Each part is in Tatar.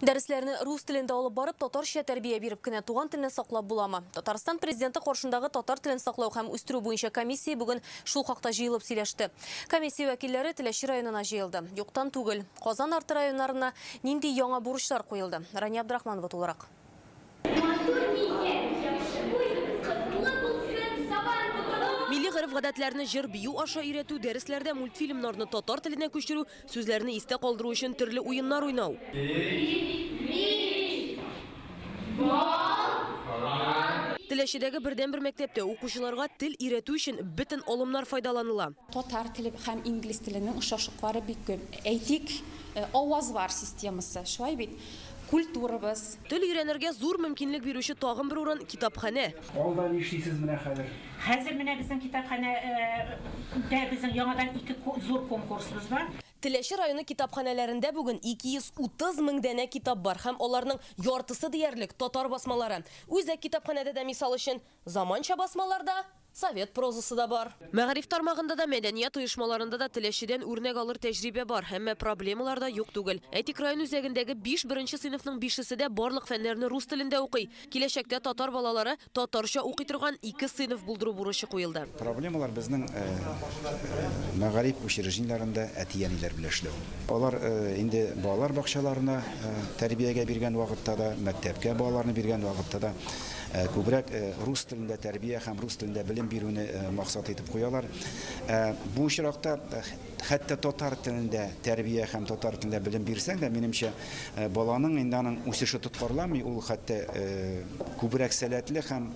Дәрісләрні рус тілінде алып барып, татарша тәрбие беріп кенә туган тілін саклап буламы? Татарстан президенті қоршындағы татар тілін саклау һәм үстерү буенча комиссия бүген шул хакта җыелып сөйләште. Комиссия вәкилләре Теләче районына җыелды. Юктан түгел, Казан арты районнарына нинди яңа бурычлар куелды? Рания Абдрахманова тулырак. Милли гырыф-гадәтләрне җыр бию аша өйрәтү, дәресләрдә мультфильмнарны татар теленә күчерү, сүзләрне истә калдыру өчен төрле уеннар уйнау. Теләчедәге бердән-бер мәктәптә укучыларга тел өйрәтү өчен бөтен алымнар файдаланыла. Татар теле һәм инглиз теленең охшашлыклары бик күп. Әйтик, авазлар системасы, шулай бит. Культурабыз. Тел өйрәнергә зур мөмкинлек бирүче тагын бер урын китапханә. Алда нишлисез менә хәзер? Хәзер менә безнең китапханәдә безнең яңадан 2 зур конкурсыбыз бар. Теләче районы китапханәләрендә бүген 230 мең дәнә китап бар һәм аларның яртысы диярлек татар басмалары. Үзәк китапханәдә дә мисал өчен заманча басмаларда совет прозасы да бар. Мәгариф тармагында да, мәдәният оешмаларында да Теләчедән үрнәк алыр тәҗрибә бар, һәммә проблемалар да юк түгел. Әйтик, район үзәгендәге 5 беренче сыйныфның 5-се дә барлык фәннәрне рус телендә укый. Киләчәктә татар балалары татарча укый торган 2 сыйныф булдыру бурычы куелды. Проблемалар безнең мәгариф учреждениеләрендә әтияниләр белән эшләү. Алар инде балалар бакчаларына тәрбиягә биргән вакытта да, мәктәпкә балаларны биргән вакытта да күбрәк рус телендә тәрбия һәм рус телендә белем бирүне максат итеп куялар. Бу очракта хәтта татар телендә тәрбия һәм татар телендә белем бирсәң дә, минемчә, баланың инде аның үсеше тоткарламый, ул хәтта күбрәк сәләтле һәм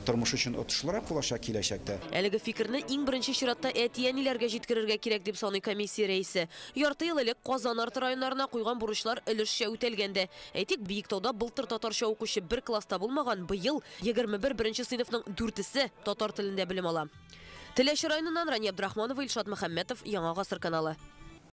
тормыш өчен отышлырак булачак киләчәктә. Әлеге фикерне иң беренче чиратта әтияниләргә җиткерергә кирәк дип саный комиссия рәисе. Ярты ел элек Казан арты районнарына куйган бурычлар өлешчә үтәлгәндә. Әйтик, Биектауда былтыр татарча укучы бер класста булмаган, быел 21 беренче сыйныфның 4-се татар телендә белем ала. Теләче районыннан Рания Абдрахманова, Илшат Мөхәммәтов, Яңа гасыр каналы.